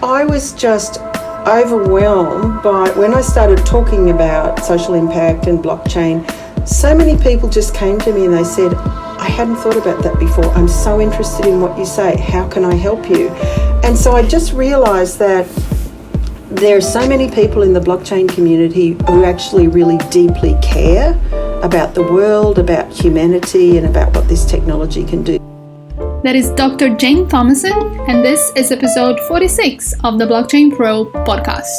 I was just overwhelmed by when I started talking about social impact and blockchain. So many people just came to me and they said, I hadn't thought about that before. I'm so interested in what you say. How can I help you? And so I just realized that there are so many people in the blockchain community who actually really deeply care about the world, about humanity, and about what this technology can do. That is Dr. Jane Thomason, and this is episode 46 of the Blockchain Pro podcast.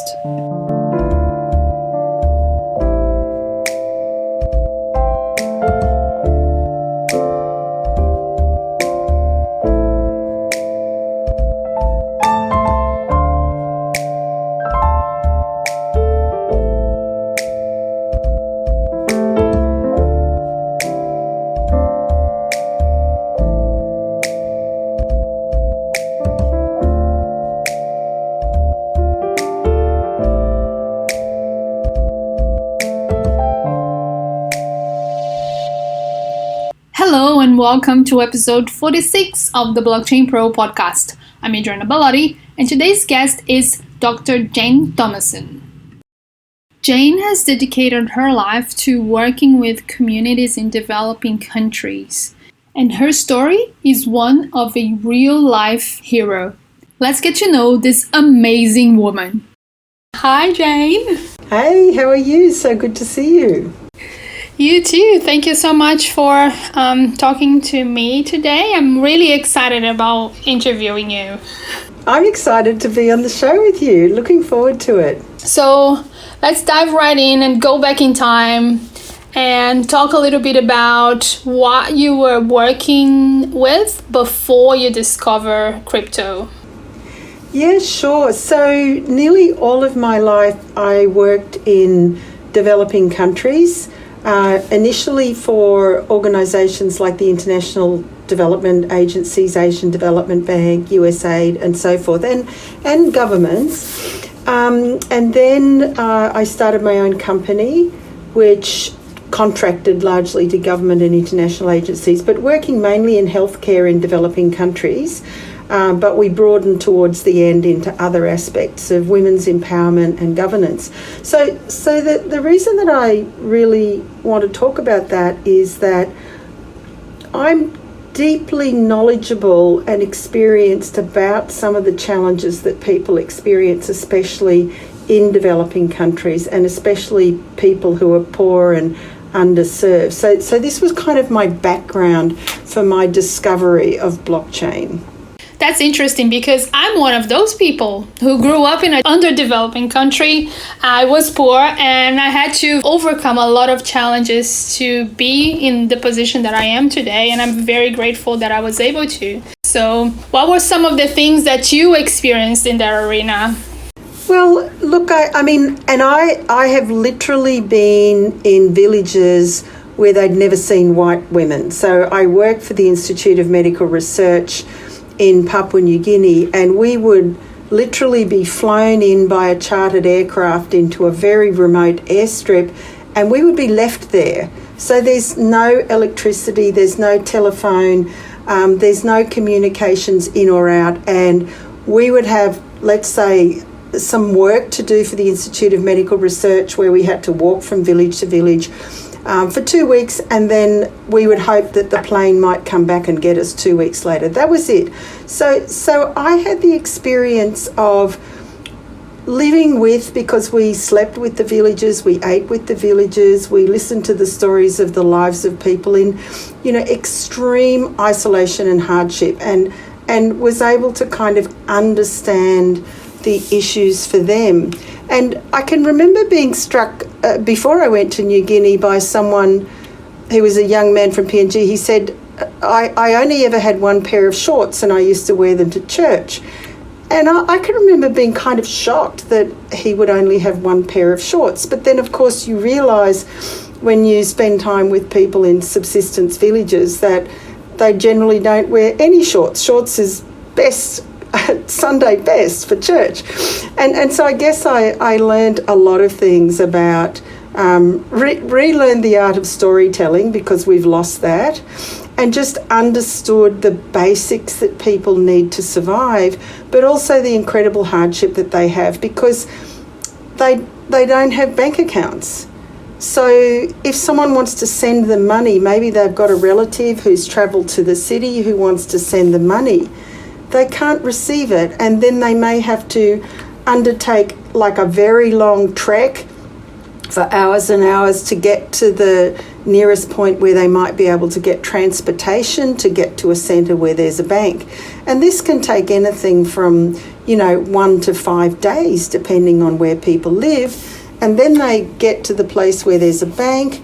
Hello and welcome to episode 46 of the Blockchain Pro podcast. I'm Adriana and today's guest is Dr. Jane Thomason. Jane has dedicated her life to working with communities in developing countries, and her story is one of a real-life hero. Let's get to know this amazing woman. Hi, Jane. Hey, how are you? So good to see you. You too. Thank you so much for talking to me today. I'm really excited about interviewing you. I'm excited to be on the show with you. Looking forward to it. So let's dive right in and go back in time and talk a little bit about what you were working with before you discover crypto. Yeah, sure. So nearly all of my life I worked in developing countries. Initially for organisations like the International Development Agencies, Asian Development Bank, USAID and so forth, and governments. And then I started my own company, which contracted largely to government and international agencies, but working mainly in healthcare in developing countries. But we broadened towards the end into other aspects of women's empowerment and governance. So the reason that I really want to talk about that is that I'm deeply knowledgeable and experienced about some of the challenges that people experience, especially in developing countries, and especially people who are poor and underserved. So this was kind of my background for my discovery of blockchain. That's interesting because I'm one of those people who grew up in an underdeveloping country. I was poor and I had to overcome a lot of challenges to be in the position that I am today, and I'm very grateful that I was able to. So what were some of the things that you experienced in that arena? Well, look, I have literally been in villages where they'd never seen white women. So I worked for the Institute of Medical Research in Papua New Guinea, and we would literally be flown in by a chartered aircraft into a very remote airstrip, and we would be left there. So there's no electricity, there's no telephone, there's no communications in or out, and we would have, let's say, some work to do for the Institute of Medical Research where we had to walk from village to village for 2 weeks, and then we would hope that the plane might come back and get us 2 weeks later. That was it. So I had the experience of living with, because we slept with the villagers, we ate with the villagers, we listened to the stories of the lives of people in, extreme isolation and hardship, and was able to kind of understand the issues for them. And I can remember being struck before I went to New Guinea by someone who was a young man from PNG. He said, I only ever had one pair of shorts and I used to wear them to church. And I can remember being kind of shocked that he would only have one pair of shorts. But then, of course, you realise when you spend time with people in subsistence villages that they generally don't wear any shorts. Shorts is best Sunday best for church. And so I guess I learned a lot of things about relearned the art of storytelling because we've lost that, and just understood the basics that people need to survive, but also the incredible hardship that they have because they don't have bank accounts. So if someone wants to send them money, maybe they've got a relative who's travelled to the city who wants to send them money, they can't receive it, and then they may have to undertake like a very long trek for hours and hours to get to the nearest point where they might be able to get transportation to get to a centre where there's a bank. And this can take anything from, 1 to 5 days, depending on where people live. And then they get to the place where there's a bank.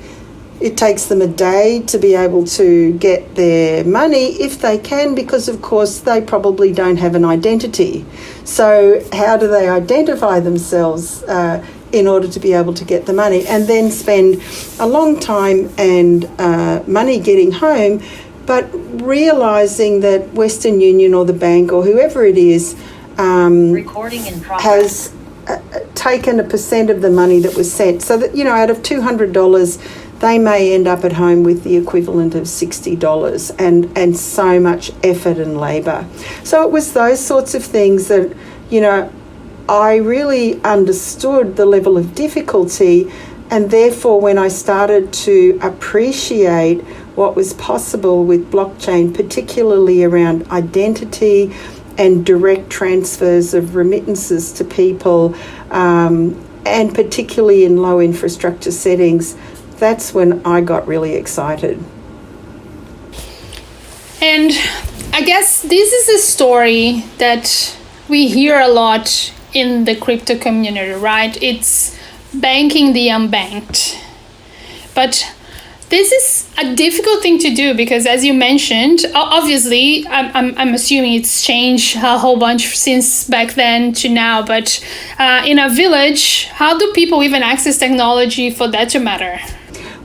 It takes them a day to be able to get their money, if they can, because of course they probably don't have an identity. So how do they identify themselves in order to be able to get the money, and then spend a long time and money getting home, but realising that Western Union or the bank or whoever it is has taken a percent of the money that was sent. So that, out of $200, they may end up at home with the equivalent of $60 and so much effort and labour. So it was those sorts of things that, I really understood the level of difficulty, and therefore when I started to appreciate what was possible with blockchain, particularly around identity and direct transfers of remittances to people, and particularly in low infrastructure settings, that's when I got really excited. And I guess this is a story that we hear a lot in the crypto community, right? It's banking the unbanked. But this is a difficult thing to do because, as you mentioned, obviously, I'm assuming it's changed a whole bunch since back then to now. But in a village, how do people even access technology for that to matter?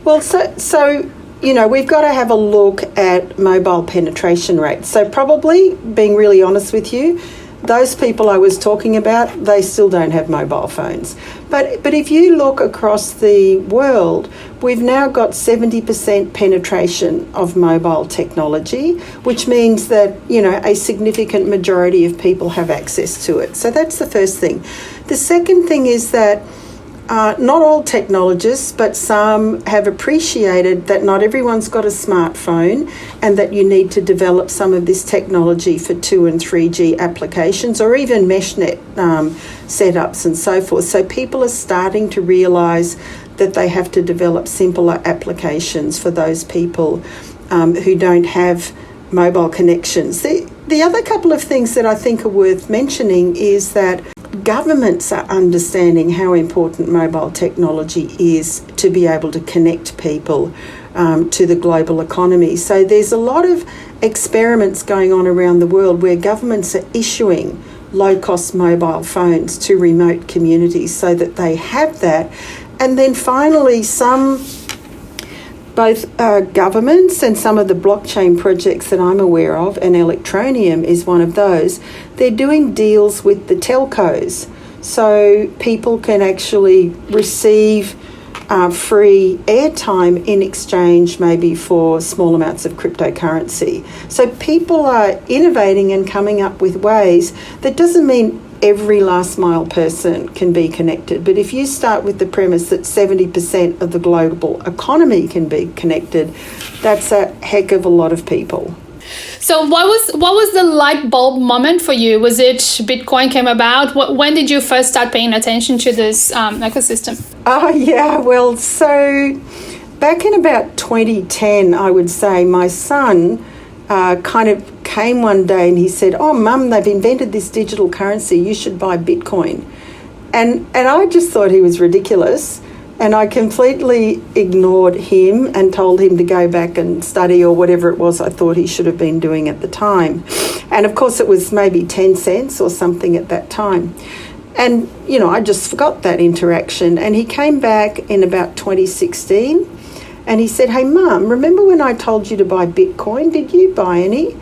Well, so we've got to have a look at mobile penetration rates. So probably, being really honest with you, those people I was talking about, they still don't have mobile phones. But if you look across the world, we've now got 70% penetration of mobile technology, which means that, a significant majority of people have access to it. So that's the first thing. The second thing is that not all technologists, but some have appreciated that not everyone's got a smartphone and that you need to develop some of this technology for 2 and 3G applications or even meshnet setups and so forth. So people are starting to realise that they have to develop simpler applications for those people who don't have mobile connections. The other couple of things that I think are worth mentioning is that governments are understanding how important mobile technology is to be able to connect people to the global economy. So there's a lot of experiments going on around the world where governments are issuing low-cost mobile phones to remote communities so that they have that. And then finally, both governments and some of the blockchain projects that I'm aware of, and Electronium is one of those, they're doing deals with the telcos. So people can actually receive free airtime in exchange maybe for small amounts of cryptocurrency. So people are innovating and coming up with ways. That doesn't mean every last mile person can be connected. But if you start with the premise that 70% of the global economy can be connected, that's a heck of a lot of people. So what was the light bulb moment for you? Was it Bitcoin came about? When did you first start paying attention to this ecosystem? Well, so back in about 2010, I would say, my son kind of came one day and he said, "Oh, Mum, they've invented this digital currency. You should buy Bitcoin." And I just thought he was ridiculous. And I completely ignored him and told him to go back and study or whatever it was I thought he should have been doing at the time. And of course it was maybe 10 cents or something at that time. And, I just forgot that interaction. And he came back in about 2016 and he said, "Hey, Mum, remember when I told you to buy Bitcoin? Did you buy any?"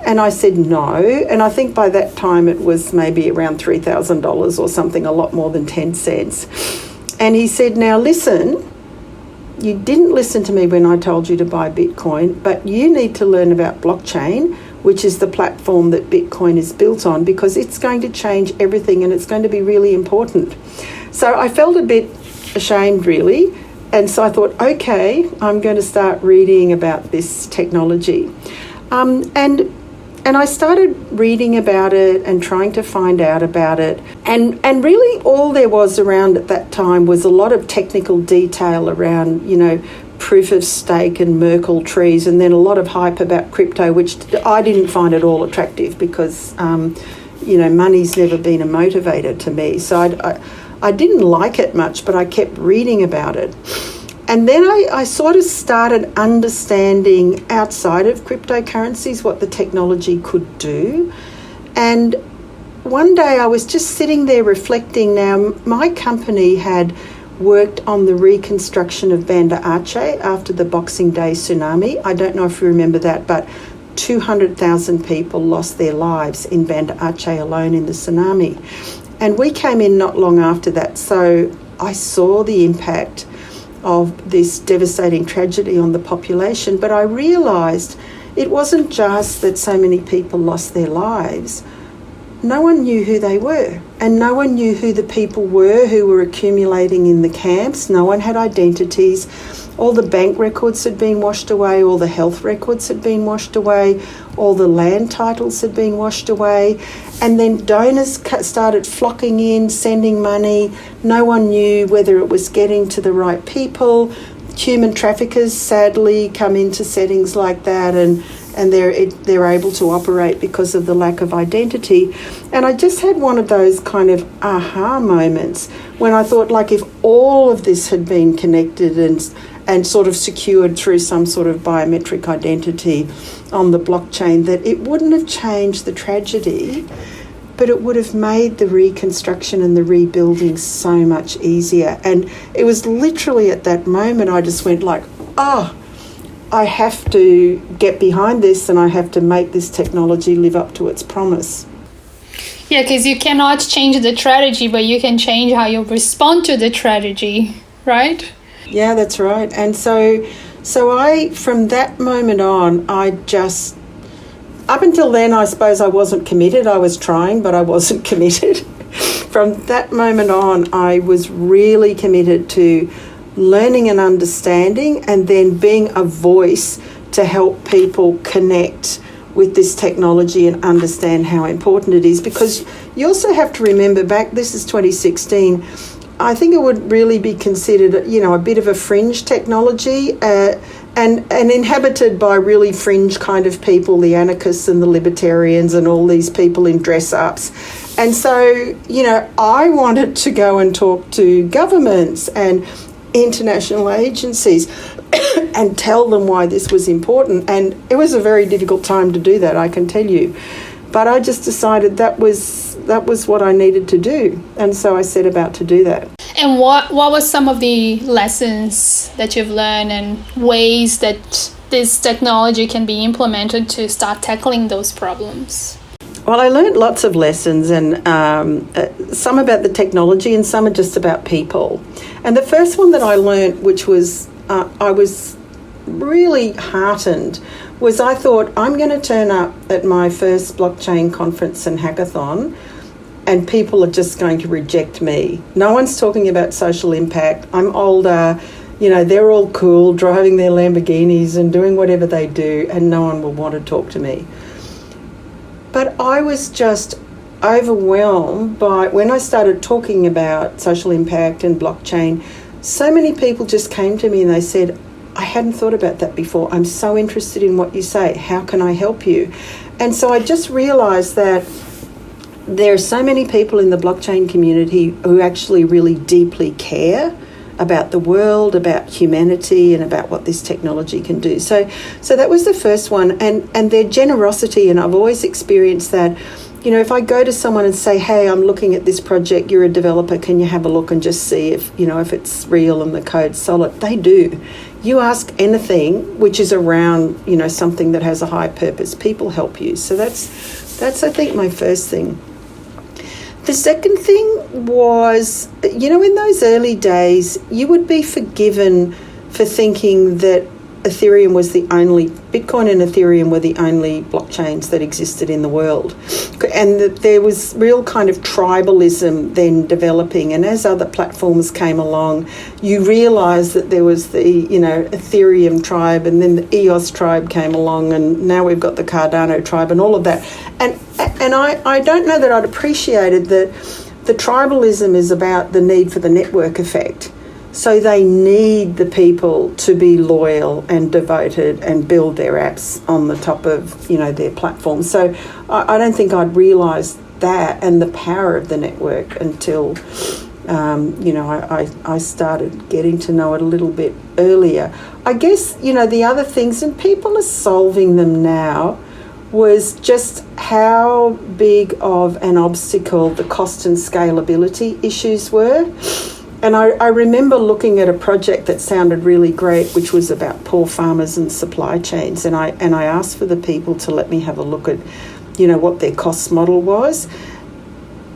And I said, "No." And I think by that time it was maybe around $3,000 or something, a lot more than 10 cents. And he said, "Now listen, you didn't listen to me when I told you to buy Bitcoin, but you need to learn about blockchain, which is the platform that Bitcoin is built on, because it's going to change everything and it's going to be really important. So I felt a bit ashamed, really. And so I thought, okay, I'm going to start reading about this technology. And I started reading about it and trying to find out about it. And really all there was around at that time was a lot of technical detail around, proof of stake and Merkle trees, and then a lot of hype about crypto, which I didn't find at all attractive because, money's never been a motivator to me. So I didn't like it much, but I kept reading about it. And then I sort of started understanding outside of cryptocurrencies what the technology could do. And one day I was just sitting there reflecting. Now, my company had worked on the reconstruction of Banda Aceh after the Boxing Day tsunami. I don't know if you remember that, but 200,000 people lost their lives in Banda Aceh alone in the tsunami. And we came in not long after that, so I saw the impact of this devastating tragedy on the population, but I realised it wasn't just that so many people lost their lives. No one knew who they were, and no one knew who the people were who were accumulating in the camps. No one had identities. All the bank records had been washed away, all the health records had been washed away, all the land titles had been washed away, and then donors started flocking in, sending money. No one knew whether it was getting to the right people. Human traffickers sadly come into settings like that, and they're able to operate because of the lack of identity. And I just had one of those kind of aha moments when I thought, like, if all of this had been connected and sort of secured through some sort of biometric identity on the blockchain, that it wouldn't have changed the tragedy, but it would have made the reconstruction and the rebuilding so much easier. And it was literally at that moment I just went like, I have to get behind this and I have to make this technology live up to its promise. Yeah, because you cannot change the tragedy, but you can change how you respond to the tragedy, right? Yeah, that's right. And so I, from that moment on, I just, up until then, I suppose I wasn't committed. I was trying, but I wasn't committed. From that moment on, I was really committed to learning and understanding, and then being a voice to help people connect with this technology and understand how important it is. Because you also have to remember, this is 2016, I think it would really be considered, a bit of a fringe technology, and inhabited by really fringe kind of people, the anarchists and the libertarians and all these people in dress-ups. And so, I wanted to go and talk to governments and international agencies and tell them why this was important. And it was a very difficult time to do that, I can tell you. But I just decided that was what I needed to do. And so I set about to do that. And what was some of the lessons that you've learned and ways that this technology can be implemented to start tackling those problems? Well, I learned lots of lessons, and some about the technology and some are just about people. And the first one that I learned, which was I was really heartened, was I thought, I'm going to turn up at my first blockchain conference and hackathon and people are just going to reject me. No one's talking about social impact. I'm older, they're all cool, driving their Lamborghinis and doing whatever they do, and no one will want to talk to me. But I was just overwhelmed by, when I started talking about social impact and blockchain, so many people just came to me and they said, I hadn't thought about that before. I'm so interested in what you say. How can I help you? And so I just realised that there are so many people in the blockchain community who actually really deeply care about the world, about humanity, and about what this technology can do. So that was the first one, and their generosity, and I've always experienced that. If I go to someone and say, hey, I'm looking at this project, you're a developer, can you have a look and just see if it's real and the code's solid? They do. You ask anything which is around, something that has a high purpose, people help you. So that's I think my first thing. The second thing was, in those early days, you would be forgiven for thinking that Bitcoin and Ethereum were the only blockchains that existed in the world. And that there was real kind of tribalism then developing. And as other platforms came along, you realise that there was the, Ethereum tribe, and then the EOS tribe came along, and now we've got the Cardano tribe and all of that. And I don't know that I'd appreciated that the tribalism is about the need for the network effect. So they need the people to be loyal and devoted and build their apps on the top of, their platform. So I don't think I'd realised that and the power of the network until, I started getting to know it a little bit earlier. I guess, the other things, and people are solving them now, was just how big of an obstacle the cost and scalability issues were. And I remember looking at a project that sounded really great, which was about poor farmers and supply chains. And I asked for the people to let me have a look at, what their cost model was.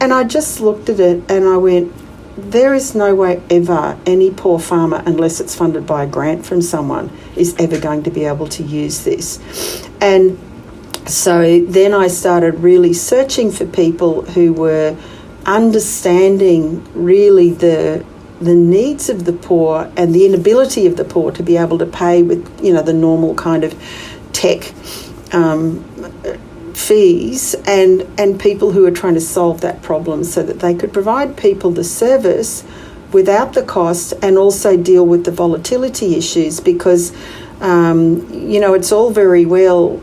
And I just looked at it and I went, there is no way ever any poor farmer, unless it's funded by a grant from someone, is ever going to be able to use this. And so then I started really searching for people who were understanding really the needs of the poor and the inability of the poor to be able to pay with, the normal kind of tech fees, and people who are trying to solve that problem so that they could provide people the service without the cost and also deal with the volatility issues, because, it's all very well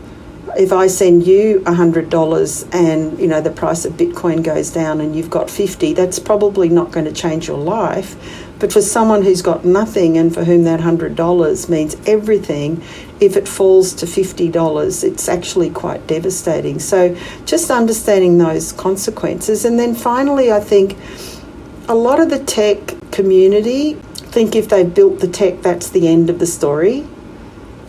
if I send you $100 and, the price of Bitcoin goes down and you've got 50, that's probably not going to change your life. But for someone who's got nothing and for whom that $100 means everything, if it falls to $50, it's actually quite devastating. So just understanding those consequences. And then finally, I think a lot of the tech community think if they've built the tech, that's the end of the story.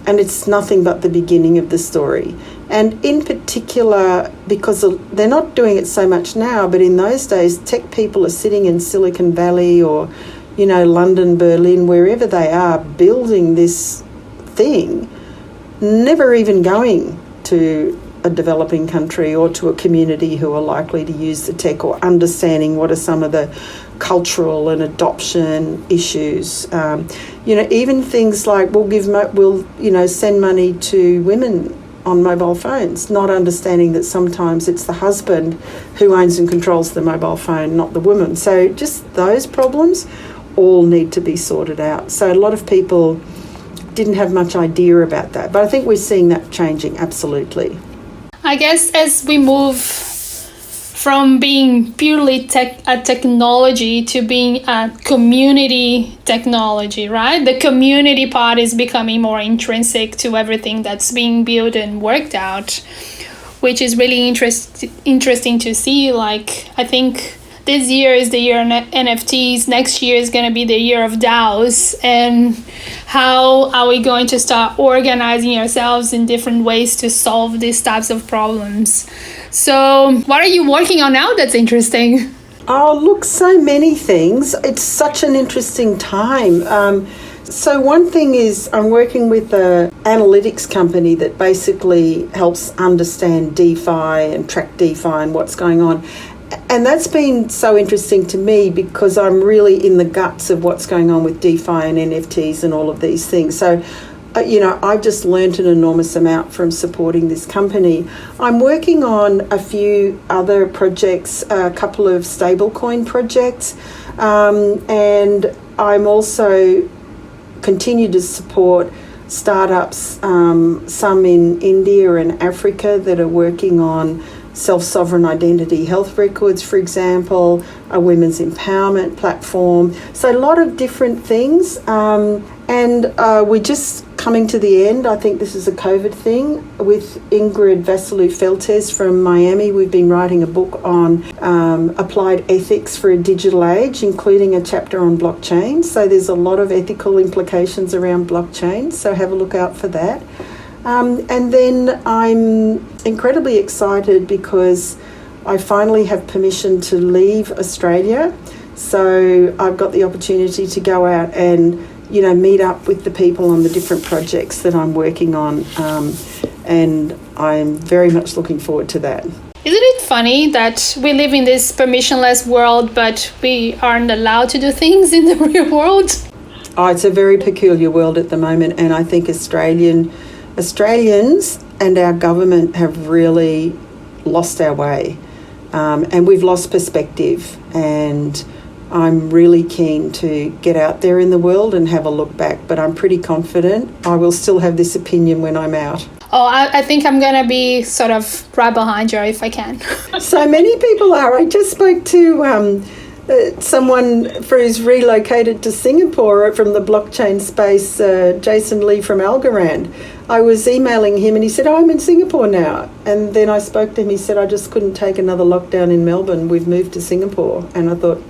And it's nothing but the beginning of the story. And in particular, because they're not doing it so much now, but in those days, tech people are sitting in Silicon Valley or, London, Berlin, wherever they are, building this thing, never even going to a developing country or to a community who are likely to use the tech, or understanding what are some of the cultural and adoption issues. Even things like we'll send money to women on mobile phones, not understanding that sometimes it's the husband who owns and controls the mobile phone, not the woman. So just those problems all need to be sorted out. So a lot of people didn't have much idea about that, but I think we're seeing that changing, absolutely. I guess as we move from being purely a technology to being a community technology, right? The community part is becoming more intrinsic to everything that's being built and worked out, which is really interesting to see. Like, I think this year is the year of NFTs. Next year is going to be the year of DAOs. And how are we going to start organizing ourselves in different ways to solve these types of problems? So what are you working on now that's interesting? Oh, look, so many things. It's such an interesting time. So one thing is I'm working with an analytics company that basically helps understand DeFi and track DeFi and what's going on. And that's been so interesting to me because I'm really in the guts of what's going on with DeFi and NFTs and all of these things. So, I've just learnt an enormous amount from supporting this company. I'm working on a few other projects, a couple of stablecoin projects, and I'm also continue to support startups, some in India and Africa that are working on self-sovereign identity health records, for example, a women's empowerment platform. So a lot of different things. And we're just coming to the end. I think this is a COVID thing. With Ingrid Vassiliou-Feltes from Miami, we've been writing a book on applied ethics for a digital age, including a chapter on blockchain. So there's a lot of ethical implications around blockchain. So have a look out for that. And then I'm incredibly excited because I finally have permission to leave Australia. So I've got the opportunity to go out and meet up with the people on the different projects that I'm working on, and I'm very much looking forward to that. Isn't it funny that we live in this permissionless world, but we aren't allowed to do things in the real world? Oh, it's a very peculiar world at the moment, and I think Australians and our government have really lost our way, and we've lost perspective, and I'm really keen to get out there in the world and have a look back, but I'm pretty confident I will still have this opinion when I'm out. Oh, I think I'm going to be sort of right behind you if I can. So many people are. I just spoke to someone who's relocated to Singapore from the blockchain space, Jason Lee from Algorand. I was emailing him and he said, I'm in Singapore now. And then I spoke to him, he said, I just couldn't take another lockdown in Melbourne. We've moved to Singapore. And I thought,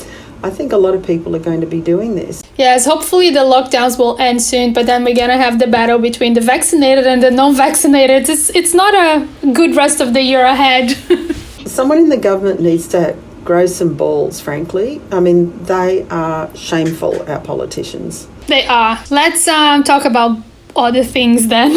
I think a lot of people are going to be doing this. Yes, hopefully the lockdowns will end soon, but then we're going to have the battle between the vaccinated and the non-vaccinated. It's not a good rest of the year ahead. Someone in the government needs to grow some balls, frankly. I mean, they are shameful, our politicians. They are. Let's talk about other things then.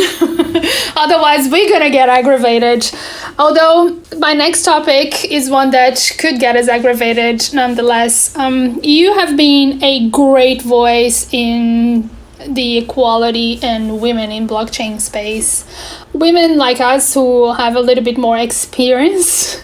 Otherwise, we're going to get aggravated. Although my next topic is one that could get us aggravated nonetheless. You have been a great voice in the equality and women in blockchain space. Women like us who have a little bit more experience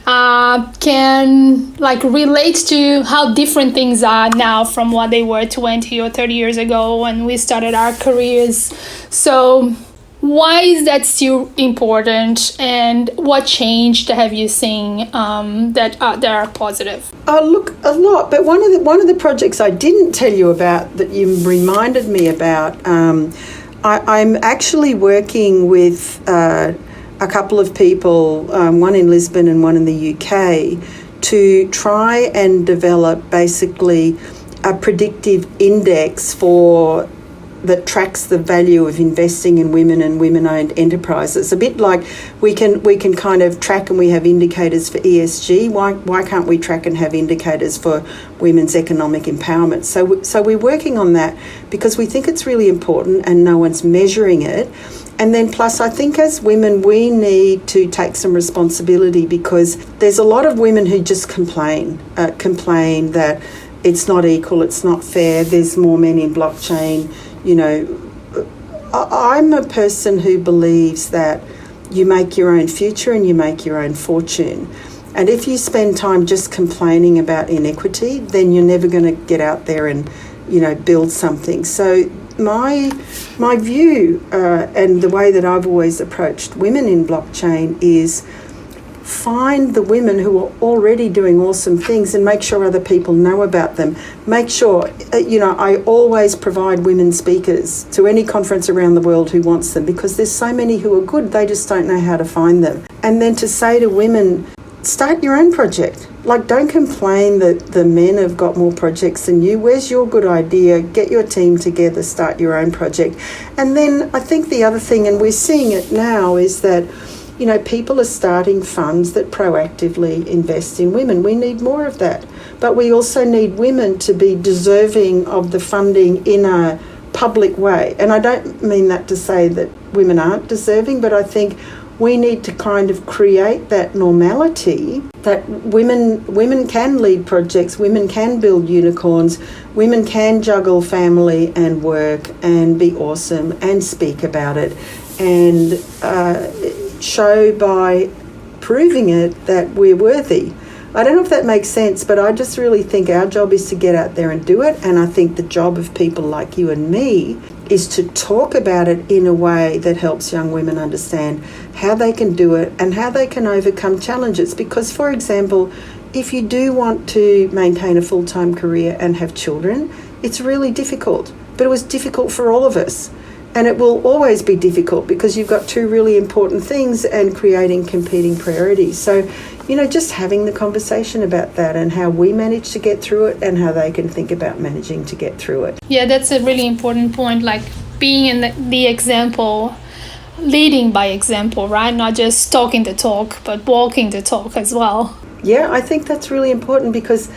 can relate to how different things are now from what they were 20 or 30 years ago when we started our careers. So why is that still important, and what change have you seen that are positive? Look, a lot. But one of the projects I didn't tell you about that you reminded me about, I'm actually working with a couple of people, one in Lisbon and one in the UK, to try and develop basically a predictive index that tracks the value of investing in women and women-owned enterprises. A bit like we can kind of track, and we have indicators for ESG. Why can't we track and have indicators for women's economic empowerment? So we're working on that because we think it's really important and no one's measuring it. And then plus, I think as women, we need to take some responsibility, because there's a lot of women who just complain that it's not equal, it's not fair, there's more men in blockchain. I'm a person who believes that you make your own future and you make your own fortune. And if you spend time just complaining about inequity, then you're never going to get out there and, build something. So my view and the way that I've always approached women in blockchain is find the women who are already doing awesome things and make sure other people know about them. Make sure, I always provide women speakers to any conference around the world who wants them, because there's so many who are good, they just don't know how to find them. And then to say to women, start your own project. Don't complain that the men have got more projects than you. Where's your good idea? Get your team together, start your own project. And then I think the other thing, and we're seeing it now, is that people are starting funds that proactively invest in women. We need more of that. But we also need women to be deserving of the funding in a public way. And I don't mean that to say that women aren't deserving, but I think we need to kind of create that normality that women can lead projects, women can build unicorns, women can juggle family and work and be awesome and speak about it, and show by proving it that we're worthy. I don't know if that makes sense, but I just really think our job is to get out there and do it. And I think the job of people like you and me is to talk about it in a way that helps young women understand how they can do it and how they can overcome challenges. Because, for example, if you do want to maintain a full-time career and have children, it's really difficult. But it was difficult for all of us. And it will always be difficult because you've got two really important things and creating competing priorities. So, just having the conversation about that and how we manage to get through it and how they can think about managing to get through it. Yeah, that's a really important point, being in the example, leading by example, right? Not just talking the talk, but walking the talk as well. Yeah, I think that's really important because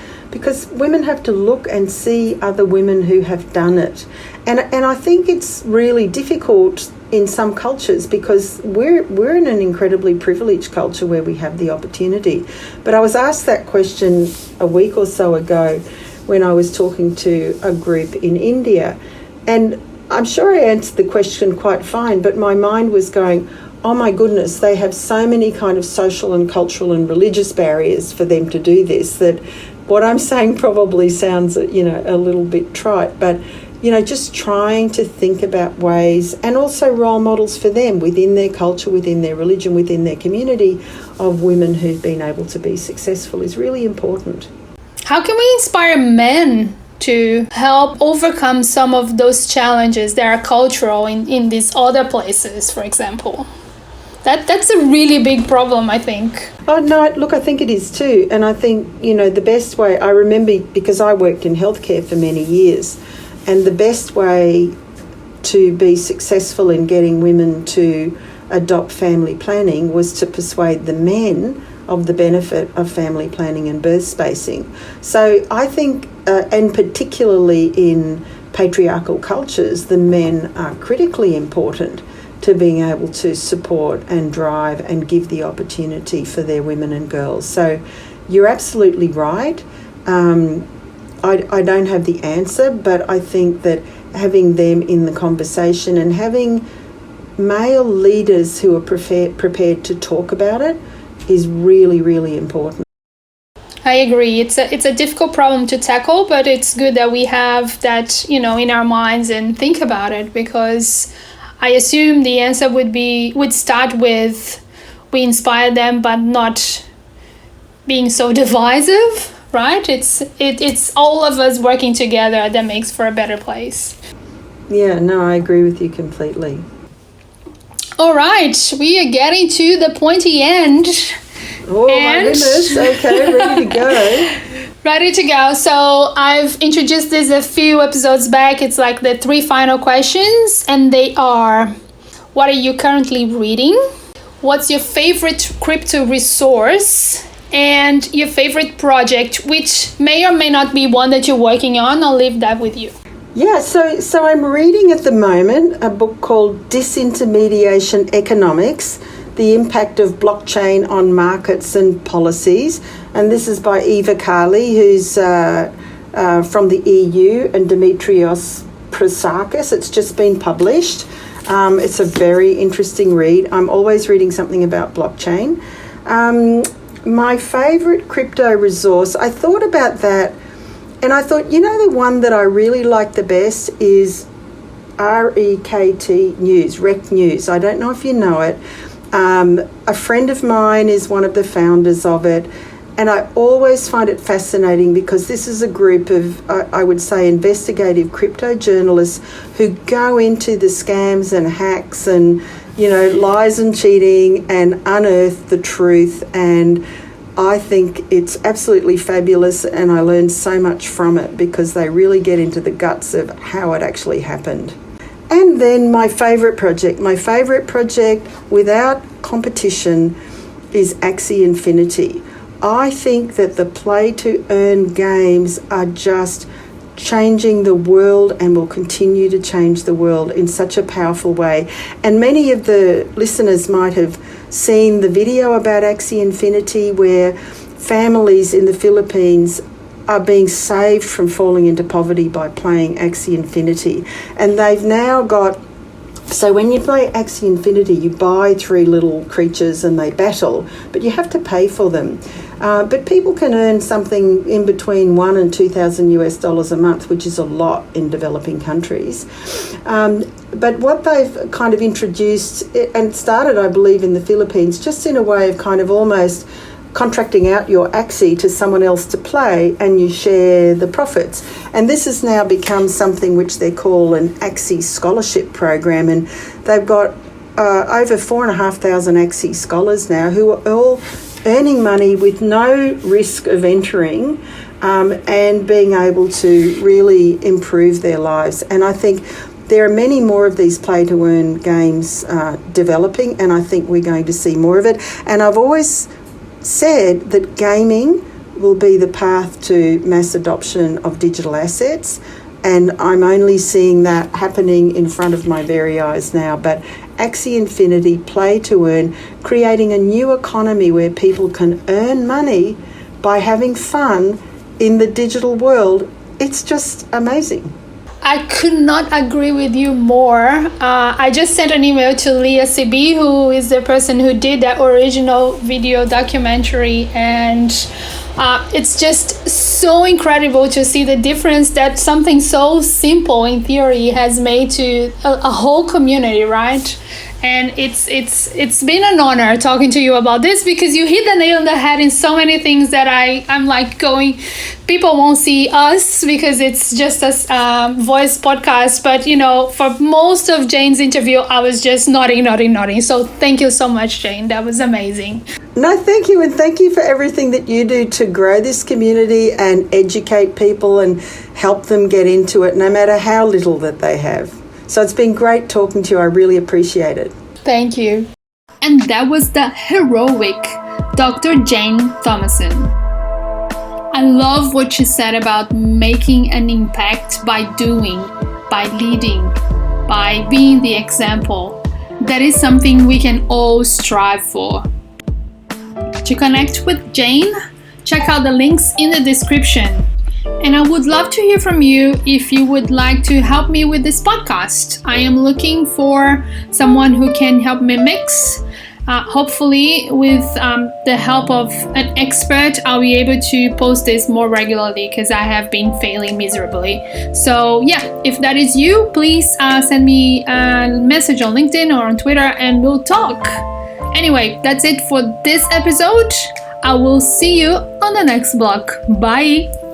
women have to look and see other women who have done it. And I think it's really difficult in some cultures because we're in an incredibly privileged culture where we have the opportunity. But I was asked that question a week or so ago when I was talking to a group in India, and I'm sure I answered the question quite fine, but my mind was going, oh my goodness, they have so many kind of social and cultural and religious barriers for them to do this, that what I'm saying probably sounds, a little bit trite, but, just trying to think about ways and also role models for them within their culture, within their religion, within their community of women who've been able to be successful is really important. How can we inspire men to help overcome some of those challenges that are cultural in these other places, for example? That's a really big problem, I think. Oh, no, look, I think it is too. And I think, the best way, I remember, because I worked in healthcare for many years, and the best way to be successful in getting women to adopt family planning was to persuade the men of the benefit of family planning and birth spacing. So I think, and particularly in patriarchal cultures, the men are critically important to being able to support and drive and give the opportunity for their women and girls. So you're absolutely right. I don't have the answer, but I think that having them in the conversation and having male leaders who are prepared to talk about it is really, really important. I agree. It's a difficult problem to tackle, but it's good that we have that, in our minds and think about it, because I assume the answer would start with we inspire them, but not being so divisive, right? It's all of us working together that makes for a better place. Yeah, no, I agree with you completely. All right, we are getting to the pointy end. Oh, my goodness. Okay, ready to go. Ready to go. So I've introduced this a few episodes back. It's like the 3 final questions, and they are: what are you currently reading? What's your favorite crypto resource? And your favorite project, which may or may not be one that you're working on. I'll leave that with you. Yeah, so I'm reading at the moment a book called Disintermediation Economics, the Impact of Blockchain on Markets and Policies. And this is by Eva Carley, who's from the EU, and Dimitrios Prosakis. It's just been published. It's a very interesting read. I'm always reading something about blockchain. My favourite crypto resource, I thought about that, and I thought, the one that I really like the best is REKT News, Rec News. I don't know if you know it. A friend of mine is one of the founders of it, and I always find it fascinating because this is a group of, I would say, investigative crypto journalists who go into the scams and hacks and, lies and cheating and unearth the truth. And I think it's absolutely fabulous, and I learned so much from it because they really get into the guts of how it actually happened. And then my favourite project without competition is Axie Infinity. I think that the play to earn games are just changing the world and will continue to change the world in such a powerful way. And many of the listeners might have seen the video about Axie Infinity, where families in the Philippines are being saved from falling into poverty by playing Axie Infinity. And they've now got, so when you play Axie Infinity, you buy 3 little creatures and they battle, but you have to pay for them. But people can earn something in between $1,000 and $2,000 a month, which is a lot in developing countries. But what they've kind of introduced, and started, I believe, in the Philippines, just in a way of kind of almost contracting out your Axie to someone else to play, and you share the profits. And this has now become something which they call an Axie scholarship program, and they've got over 4,500 Axie scholars now who are all earning money with no risk of entering, and being able to really improve their lives. And I think there are many more of these play-to-earn games developing, and I think we're going to see more of it. And I've always said that gaming will be the path to mass adoption of digital assets, and I'm only seeing that happening in front of my very eyes now. But Axie Infinity, play to earn, creating a new economy where people can earn money by having fun in the digital world. It's just amazing. I could not agree with you more. I just sent an email to Leah CB, who is the person who did that original video documentary, and it's just so incredible to see the difference that something so simple in theory has made to a whole community, right? And it's been an honor talking to you about this, because you hit the nail on the head in so many things that I'm like going, people won't see us because it's just a voice podcast. But, you know, for most of Jane's interview, I was just nodding. So thank you so much, Jane. That was amazing. No, thank you. And thank you for everything that you do to grow this community and educate people and help them get into it, no matter how little that they have. So it's been great talking to you. I really appreciate it. Thank you. And that was the heroic Dr. Jane Thomason. I love what she said about making an impact by doing, by leading, by being the example. That is something we can all strive for. To connect with Jane, check out the links in the description. And I would love to hear from you if you would like to help me with this podcast. I am looking for someone who can help me mix. Hopefully, with the help of an expert, I'll be able to post this more regularly, because I have been failing miserably. So yeah, if that is you, please send me a message on LinkedIn or on Twitter and we'll talk. Anyway, that's it for this episode. I will see you on the next blog. Bye!